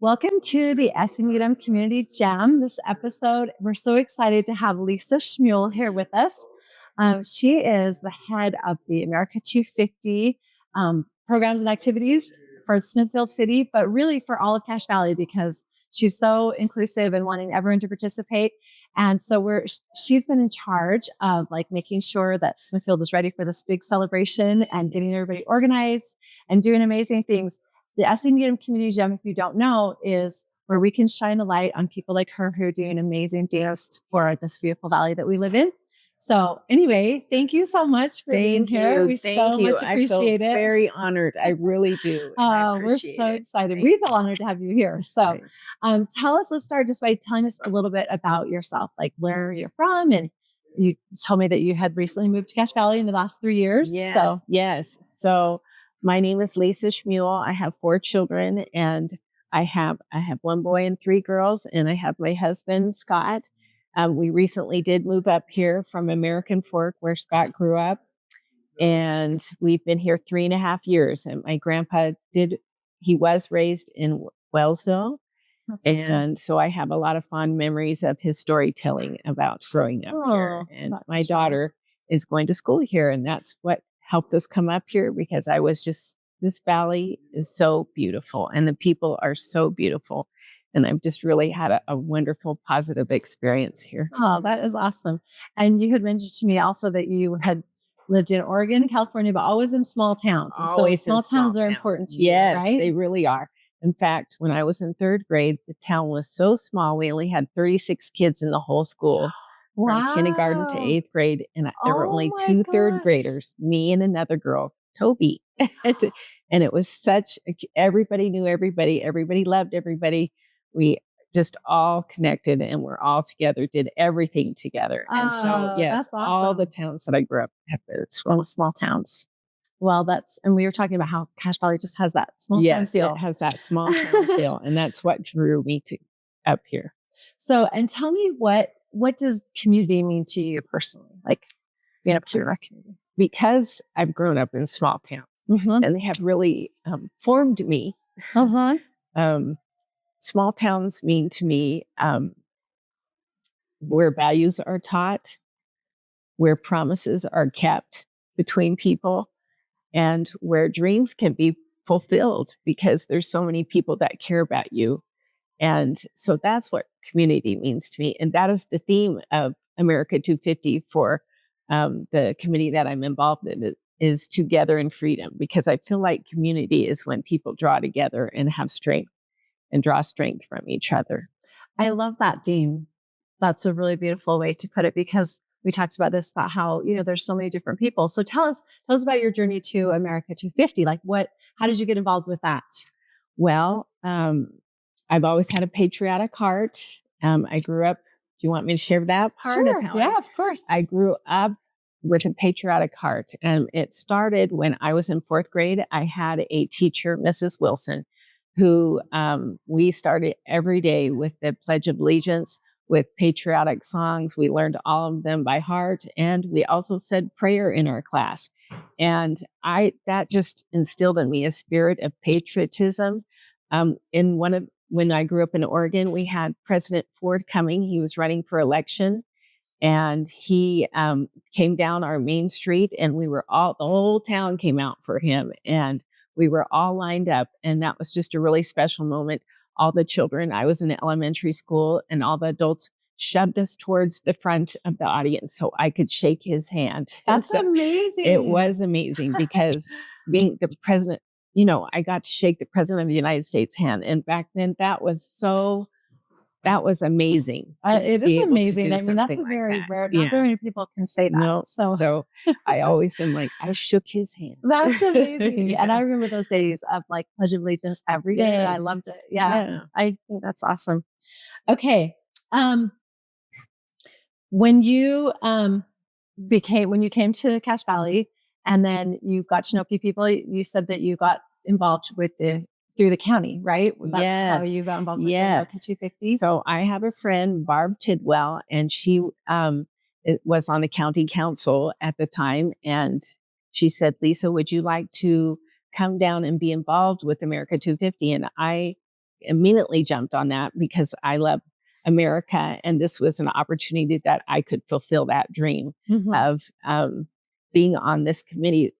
Welcome to the Needham Community Jam. This episode, we're so excited to have Lisa Schmuhl here with us. She is the head of the America 250 programs and activities for Smithfield City, but really for all of Cache Valley because she's so inclusive and wanting everyone to participate. And so she's been in charge of making sure that Smithfield is ready for this big celebration and getting everybody organized and doing amazing things. The Needham Community Gem, if you don't know, is where we can shine a light on people like her who are doing amazing things for this beautiful valley that we live in. So anyway, thank you so much for being here. We so much appreciate it. Very honored. I really do. We're so excited. We feel honored to have you here. So let's start just by telling us a little bit about yourself, like where you're from. And you told me that you had recently moved to Cache Valley in the last 3 years. Yes. So my name is Lisa Schmuhl. I have 4 children, and I have 1 boy and 3 girls, and I have my husband, Scott. We recently did move up here from American Fork, where Scott grew up, and we've been here 3.5 years. And my grandpa he was raised in Wellsville. And so I have a lot of fond memories of his storytelling about growing up here. And my daughter is going to school here, and that's what helped us come up here, because this valley is so beautiful and the people are so beautiful. And I've just really had a wonderful, positive experience here. Oh, that is awesome. And you had mentioned to me also that you had lived in Oregon, California, but always in small towns. And so small towns are important to you, right? Yes, they really are. In fact, when I was in 3rd grade, the town was so small, we only had 36 kids in the whole school. From kindergarten to 8th grade. And there were only 2 3rd graders, me and another girl, Toby. And it was everybody knew everybody. Everybody loved everybody. We just all connected and we're all together, did everything together. And so, yes, that's awesome. All the towns that I grew up at, small towns. Well, and we were talking about how Cache Valley just has that small town feel. It has that small town feel. And that's what drew me up here. So, and tell me what does community mean to you personally? Like being a part of our community? Because I've grown up in small towns and they have really formed me. Small towns mean to me where values are taught, where promises are kept between people, and where dreams can be fulfilled because there's so many people that care about you. And so that's what community means to me. And that is the theme of America 250 for the committee that I'm involved in, is together in freedom, because I feel like community is when people draw together and have strength and draw strength from each other. I love that theme. That's a really beautiful way to put it, because we talked about this, about how, there's so many different people. So tell us about your journey to America 250. How did you get involved with that? Well, I've always had a patriotic heart. I grew up. Do you want me to share that part? Sure. Of course. I grew up with a patriotic heart. And it started when I was in 4th grade. I had a teacher, Mrs. Wilson, who we started every day with the Pledge of Allegiance, with patriotic songs. We learned all of them by heart. And we also said prayer in our class. And that just instilled in me a spirit of patriotism. When I grew up in Oregon, we had President Ford coming. He was running for election, and he came down our main street, and the whole town came out for him, and we were all lined up. And that was just a really special moment. All the children, I was in elementary school, and all the adults shoved us towards the front of the audience so I could shake his hand. That's amazing. It was amazing because being the president, I got to shake the president of the United States' hand. And back then that was amazing. It is amazing. I mean, that's a very rare, not very many people can say that. No, so I always am I shook his hand. That's amazing. And I remember those days of Pledge of Allegiance every day. Yes. I loved it. Yeah. I think that's awesome. Okay. When you came to Cache Valley and then you got to know people, you said that you got involved through the county, right? That's how you got involved with America 250. So I have a friend, Barb Tidwell, and she was on the county council at the time. And she said, Lisa, would you like to come down and be involved with America 250? And I immediately jumped on that because I love America, and this was an opportunity that I could fulfill that dream of being on this committee.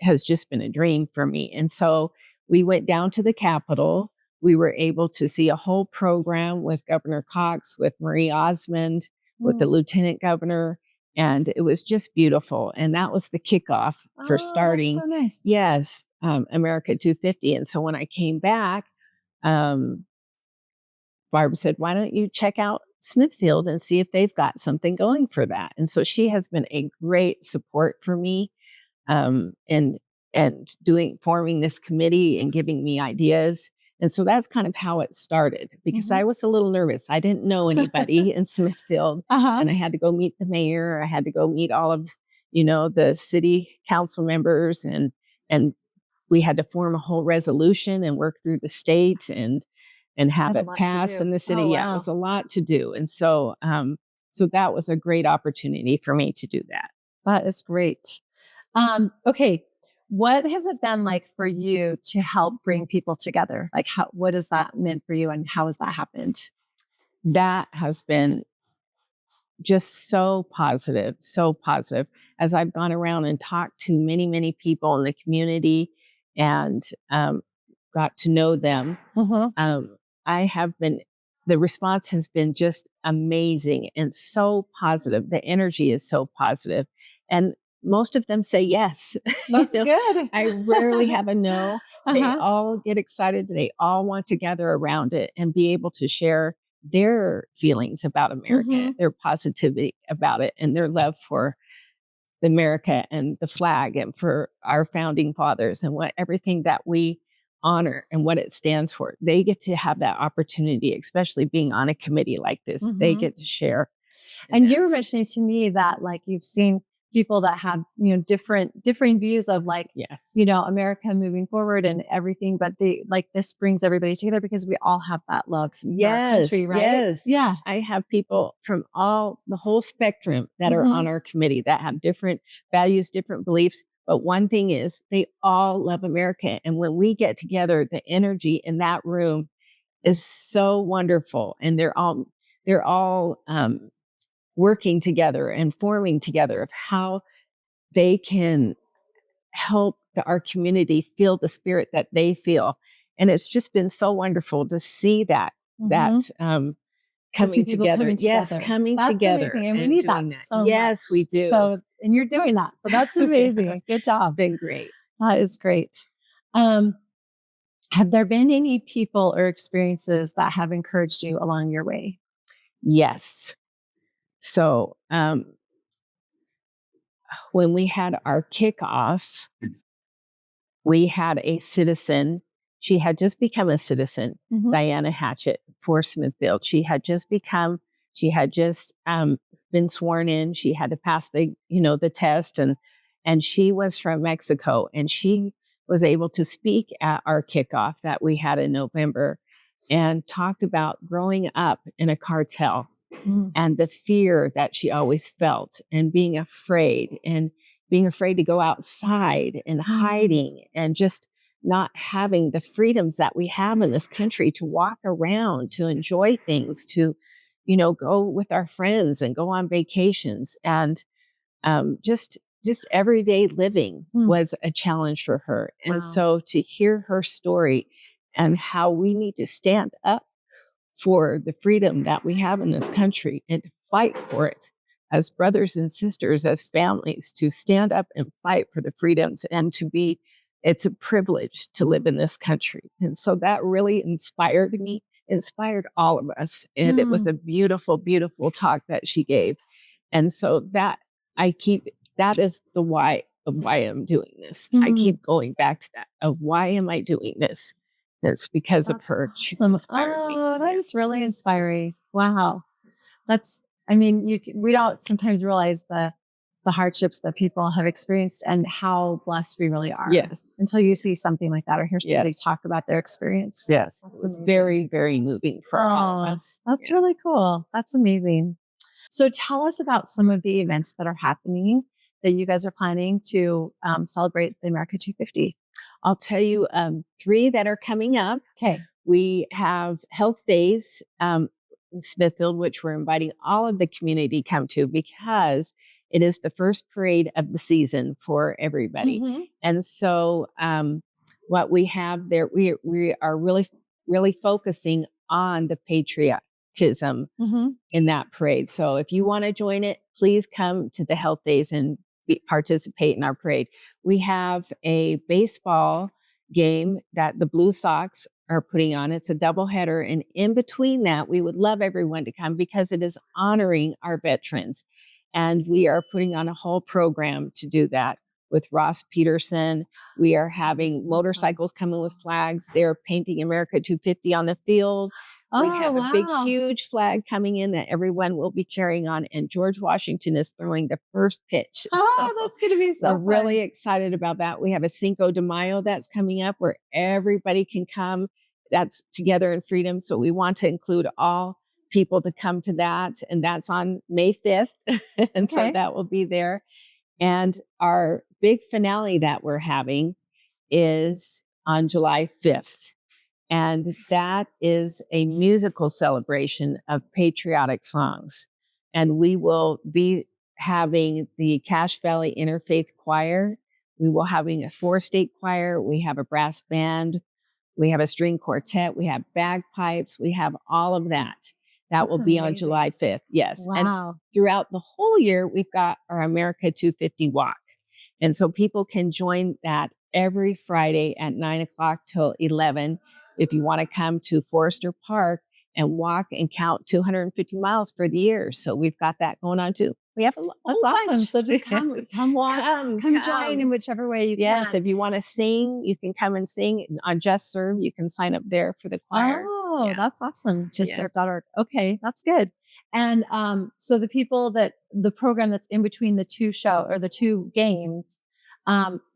Has just been a dream for me. And so we went down to the Capitol. We were able to see a whole program with Governor Cox, with Marie Osmond, with the Lieutenant Governor, and it was just beautiful. And that was the kickoff for starting. That's so nice. Yes, America 250. And so when I came back, Barb said, why don't you check out Smithfield and see if they've got something going for that? And so she has been a great support for me, and forming this committee and giving me ideas. And so that's kind of how it started, because I was a little nervous. I didn't know anybody in Smithfield, and I had to go meet the mayor. I had to go meet all of, the city council members, and we had to form a whole resolution and work through the state and have it passed in the city. Oh, wow. Yeah, it was a lot to do. And so, so that was a great opportunity for me to do that. That is great. Okay. What has it been like for you to help bring people together? Like what has that meant for you, and how has that happened? That has been just so positive, so positive. As I've gone around and talked to many, many people in the community and got to know them, the response has been just amazing and so positive. The energy is so positive. And most of them say yes. That's good. I rarely have a no. They all get excited. They all want to gather around it and be able to share their feelings about America, their positivity about it, and their love for America and the flag and for our founding fathers and everything that we honor and what it stands for. They get to have that opportunity, especially being on a committee like this. They get to share. And you were mentioning to me that you've seen people that have, differing views of America moving forward and everything, but this brings everybody together because we all have that love for our country, right? Yes. Yeah. I have people from the whole spectrum that are on our committee that have different values, different beliefs. But one thing is they all love America. And when we get together, the energy in that room is so wonderful. And they're all working together and forming together of how they can help our community feel the spirit that they feel. And it's just been so wonderful to see that coming together. Yes, coming that's together. Amazing. And we need that so much. Yes, we do. So, and you're doing that. So that's amazing. Good job. It's been great. That is great. Have there been any people or experiences that have encouraged you along your way? Yes. So when we had our kickoff, we had a citizen. She had just become a citizen, Diana Hatchett, for Smithfield. She had just been sworn in. She had to pass the test, and she was from Mexico, and she was able to speak at our kickoff that we had in November and talked about growing up in a cartel and the fear that she always felt and being afraid to go outside and hiding and just not having the freedoms that we have in this country to walk around, to enjoy things, to, go with our friends and go on vacations. And just everyday living was a challenge for her. And so to hear her story and how we need to stand up for the freedom that we have in this country and to fight for it as brothers and sisters, as families, to stand up and fight for the freedoms and it's a privilege to live in this country. And so that really inspired me, inspired all of us. And it was a beautiful, beautiful talk that she gave. And so that is the why of why I'm doing this. I keep going back to that of why am I doing this? It's because of her. She inspired me. Oh, that is really inspiring. Wow. We don't sometimes realize the hardships that people have experienced and how blessed we really are. Yes. Until you see something like that or hear somebody talk about their experience. Yes. It's very, very moving for all of us. That's really cool. That's amazing. So tell us about some of the events that are happening that you guys are planning to celebrate the America 250. I'll tell you 3 that are coming up. Okay. We have health days in Smithfield, which we're inviting all of the community to come to because it is the first parade of the season for everybody. Mm-hmm. And so what we have there, we are really focusing on the patriotism Mm-hmm. in that parade. So if you want to join it, please come to the health days and participate in our parade. We have a baseball game that the Blue Sox are putting on. It's a doubleheader. And in between that, we would love everyone to come because it is honoring our veterans. And we are putting on a whole program to do that with Ross Peterson. We are having motorcycles coming with flags. They're painting America 250 on the field. We have a big, huge flag coming in that everyone will be carrying on. And George Washington is throwing the first pitch. Oh, that's going to be so fun. Really excited about that. We have a Cinco de Mayo that's coming up where everybody can come. That's Together in Freedom. So we want to include all people to come to that. And that's on May 5th. And so that will be there. And our big finale that we're having is on July 5th. And that is a musical celebration of patriotic songs. And we will be having the Cache Valley Interfaith Choir. We will having a 4-state choir. We have a brass band. We have a string quartet. We have bagpipes. We have all of that. That will be on July 5th. Yes. Wow. And throughout the whole year, we've got our America 250 walk. And so people can join that every Friday at 9:00 till 11. If you want to come to Forester Park and walk and count 250 miles for the year. So we've got that going on too. We have that's awesome. So just come walk, come join in whichever way you can. Yes, if you want to sing, you can come and sing. On Just Serve, you can sign up there for the choir. Oh, that's awesome. JustServe.org. Okay, that's good. And so the program that's in between the two games,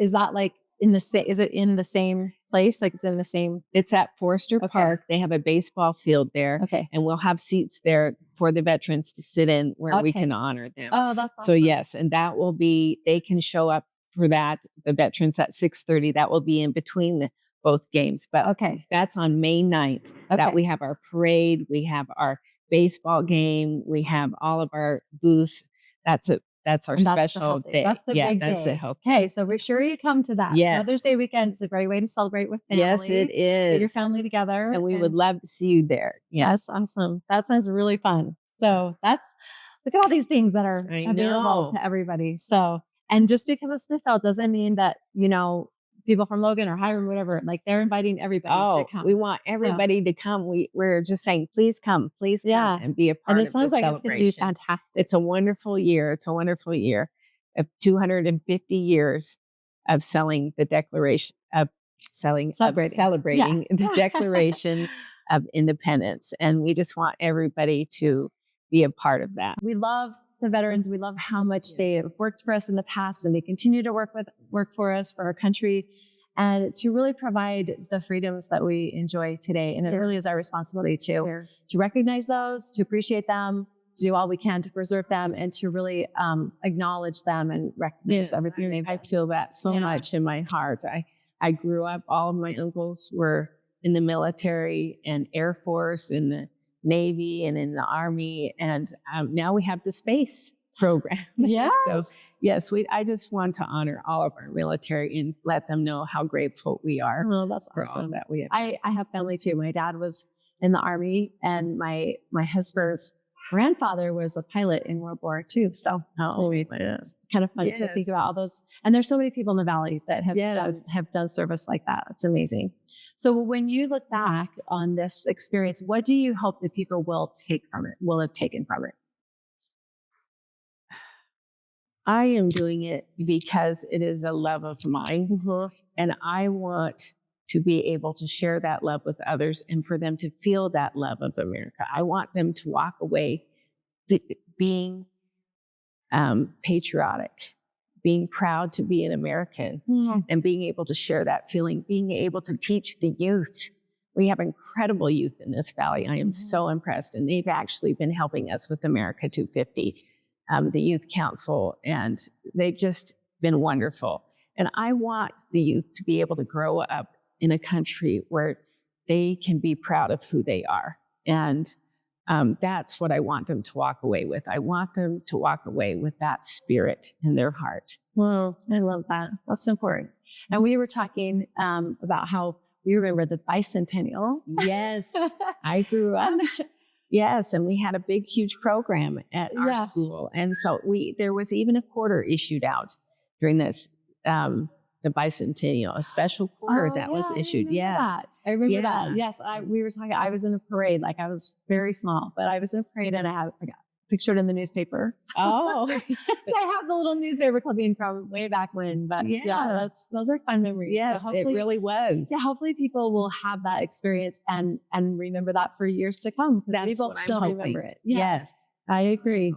is that like is it in the same place? Like It's at Forester Park. They have a baseball field there. Okay. And we'll have seats there for the veterans to sit in where we can honor them. Oh, that's awesome. So yes, and that will be, they can show up for that. The veterans at 6:30, that will be in between both games. But that's on May 9th that we have our parade. We have our baseball game. We have all of our booths. That's our special day. That's the big day. The health. Okay, so be sure you come to that. Yes. Mother's Day weekend is a great way to celebrate with family. Yes, it is. Get your family together. And we would love to see you there. Yes. That's awesome. That sounds really fun. So look at all these things that are available to everybody. So, and just because of Smithfield doesn't mean that, people from Logan or Hiram, whatever, like they're inviting everybody to come. We want everybody to come. We're just saying, please come and be a part of the celebration. And it sounds like it's going to be fantastic. It's a wonderful year. It's a wonderful year of 250 years of celebrating the Declaration of Independence. And we just want everybody to be a part of that. We love the veterans. We love how much they have worked for us in the past, and they continue to work for us, for our country, and to really provide the freedoms that we enjoy today. And it really is our responsibility to recognize those, to appreciate them, to do all we can to preserve them, and to really acknowledge them and recognize everything they've done. I feel that so much in my heart. I grew up, all of my uncles were in the military and Air Force, in the Navy and in the Army, and now we have the space program. Yeah. So yes, I just want to honor all of our military and let them know how grateful we are. Oh, that's for awesome. all that we have. I have family too. My dad was in the Army, and my husband's grandfather was a pilot in World War II. So it's kind of fun to think about all those. And there's so many people in the Valley that have done service like that. It's amazing. So when you look back on this experience, what do you hope that people will have taken from it? I am doing it because it is a love of mine. Mm-hmm. And I want to be able to share that love with others and for them to feel that love of America. I want them to walk away being patriotic, being proud to be an American, and being able to share that feeling, being able to teach the youth. We have incredible youth in this valley. I am so impressed. And they've actually been helping us with America 250, the Youth Council, and they've just been wonderful. And I want the youth to be able to grow up in a country where they can be proud of who they are. And that's what I want them to walk away with. I want them to walk away with that spirit in their heart. Well, I love that. That's important. And we were talking about how we remember the bicentennial. Yes, I grew up. Yes, and we had a big, huge program at our school. And so there was even a quarter issued out during this, the bicentennial, a special quarter that was issued. I remember that. Yes, we were talking, I was in a parade, like I was very small, but I was in a parade and I got pictured in the newspaper. Oh. So I have the little newspaper clipping from way back when, but those are fun memories. Yes, so it really was. Yeah, hopefully people will have that experience and remember that for years to come. That's people what still I'm remember hoping. it. Yes, I agree.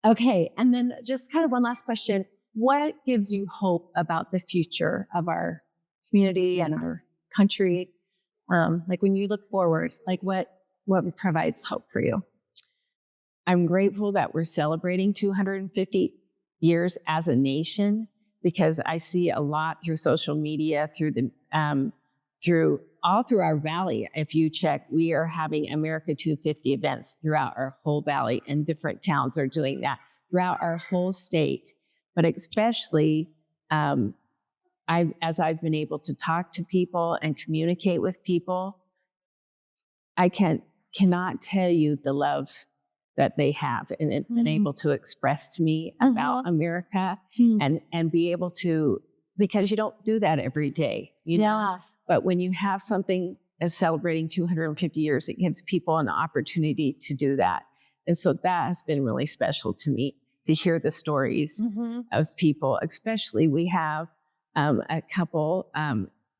Okay, and then just kind of one last question. What gives you hope about the future of our community and our country? Like when you look forward, like what provides hope for you? I'm grateful that we're celebrating 250 years as a nation, because I see a lot through social media, through our valley. If you check, we are having America 250 events throughout our whole valley, and different towns are doing that throughout our whole state. But especially, as I've been able to talk to people and communicate with people, I cannot tell you the love that they have and been able to express to me about America and be able to, because you don't do that every day, you know? But when you have something as celebrating 250 years, it gives people an opportunity to do that. And so that has been really special to me, to hear the stories of people. Especially we have a couple,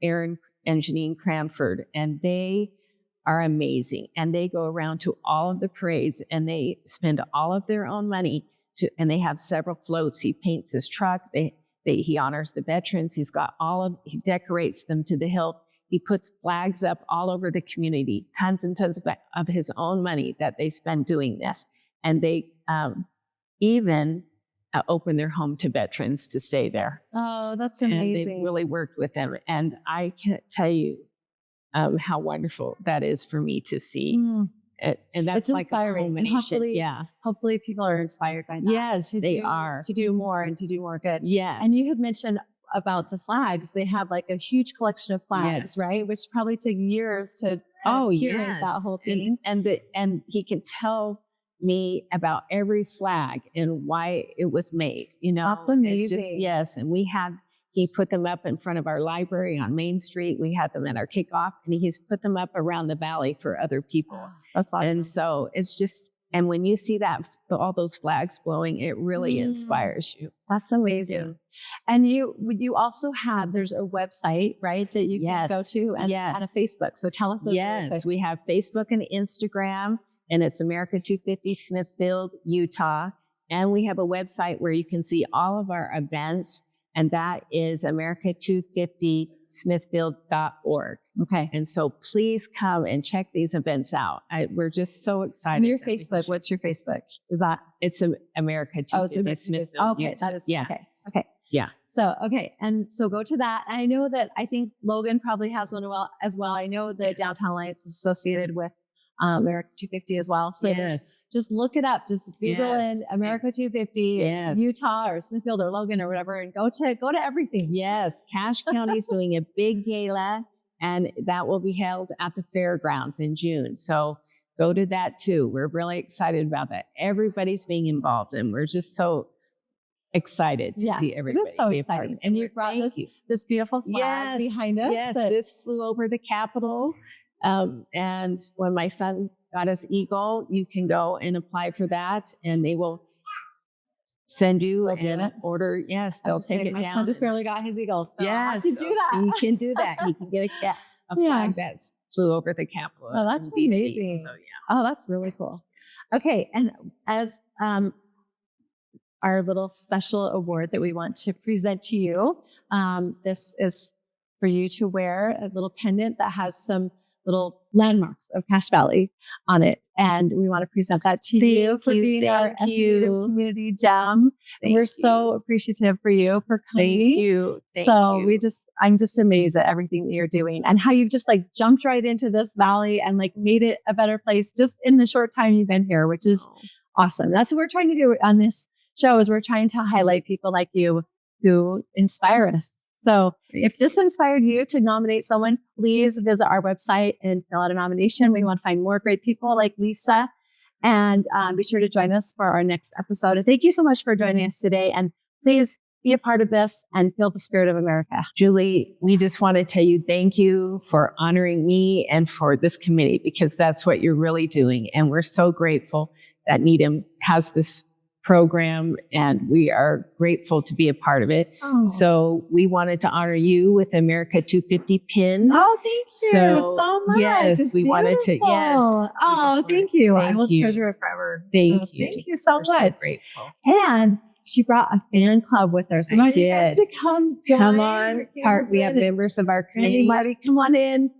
Aaron and Janine Cranford, and they are amazing. And they go around to all of the parades and they spend all of their own money and they have several floats. He paints his truck. He honors the veterans. He decorates them to the hilt. He puts flags up all over the community, tons and tons of his own money that they spend doing this. And they even open their home to veterans to stay there. Oh, that's amazing. And they've really worked with them. And I can't tell you how wonderful that is for me to see. And that's like inspiring. A culmination. Hopefully people are inspired by that. Yes, they are. To do more and to do more good. Yes. And you had mentioned about the flags. They have like a huge collection of flags, right? Which probably took years to curate that whole thing. And he can tell me about every flag and why it was made. You know, that's amazing. And he put them up in front of our library on Main Street. We had them at our kickoff, and he's put them up around the valley for other people. That's awesome. And so it's just, and when you see that, all those flags blowing, it really inspires you. That's amazing. And you also have, there's a website, right, that you can go to and a Facebook. So tell us those. Yes, we have Facebook and Instagram, and it's America 250 Smithfield, Utah. And we have a website where you can see all of our events. And that is America250smithfield.org. Okay. And so please come and check these events out. We're just so excited. And your Facebook, what's your Facebook? Is that? It's America 250 Smithfield. Okay. That is, okay. Yeah. So, okay. And so go to that. And I think Logan probably has one as well. I know the Downtown Alliance is associated with America 250 as well. So just look it up. Just Google in America 250, Utah or Smithfield or Logan or whatever, and go to everything. Yes. Cache County is doing a big gala, and that will be held at the fairgrounds in June. So go to that too. We're really excited about that. Everybody's being involved, and we're just so excited to see everybody. Just so excited. And you brought this beautiful flag behind us. Yes, this flew over the Capitol. And when my son got his Eagle, you can go and apply for that, and they will send you an order. Yes, they'll take it down. My son just barely got his Eagle, so I can do that. He can do that. He can get a flag that flew over the Capitol. Oh, that's amazing. So, Oh, that's really cool. Okay, and as our little special award that we want to present to you, this is for you to wear a little pendant that has some little landmarks of Cache Valley on it. And we want to present that to you for being our community gem. We're so appreciative for you for coming. Thank you. I'm just amazed at everything that you're doing and how you've just like jumped right into this valley and like made it a better place just in the short time you've been here, which is awesome. That's what we're trying to do on this show is we're trying to highlight people like you who inspire us. So if this inspired you to nominate someone, please visit our website and fill out a nomination. We want to find more great people like Lisa. And be sure to join us for our next episode. And thank you so much for joining us today. And please be a part of this and feel the spirit of America. Julie, we just want to tell you thank you for honoring me and for this committee, because that's what you're really doing. And we're so grateful that Needham has this program, and we are grateful to be a part of it. Oh. So we wanted to honor you with America 250 pin. Oh, thank you so much. Yes, it's we beautiful. Wanted to. Yes. Oh, thank you. I will treasure it forever. Thank you. Thank you so much. So grateful. And she brought a fan club with her. So I did. To come on. We have members of our community. Anybody, come on in.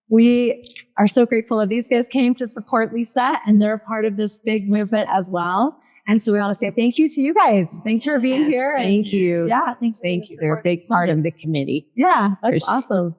We are so grateful that these guys came to support Lisa, and they're a part of this big movement as well. And so we want to say thank you to you guys. Thanks for being here. Thank you. Yeah, thanks. Thank you. They're a big part of the committee. Yeah, that's awesome.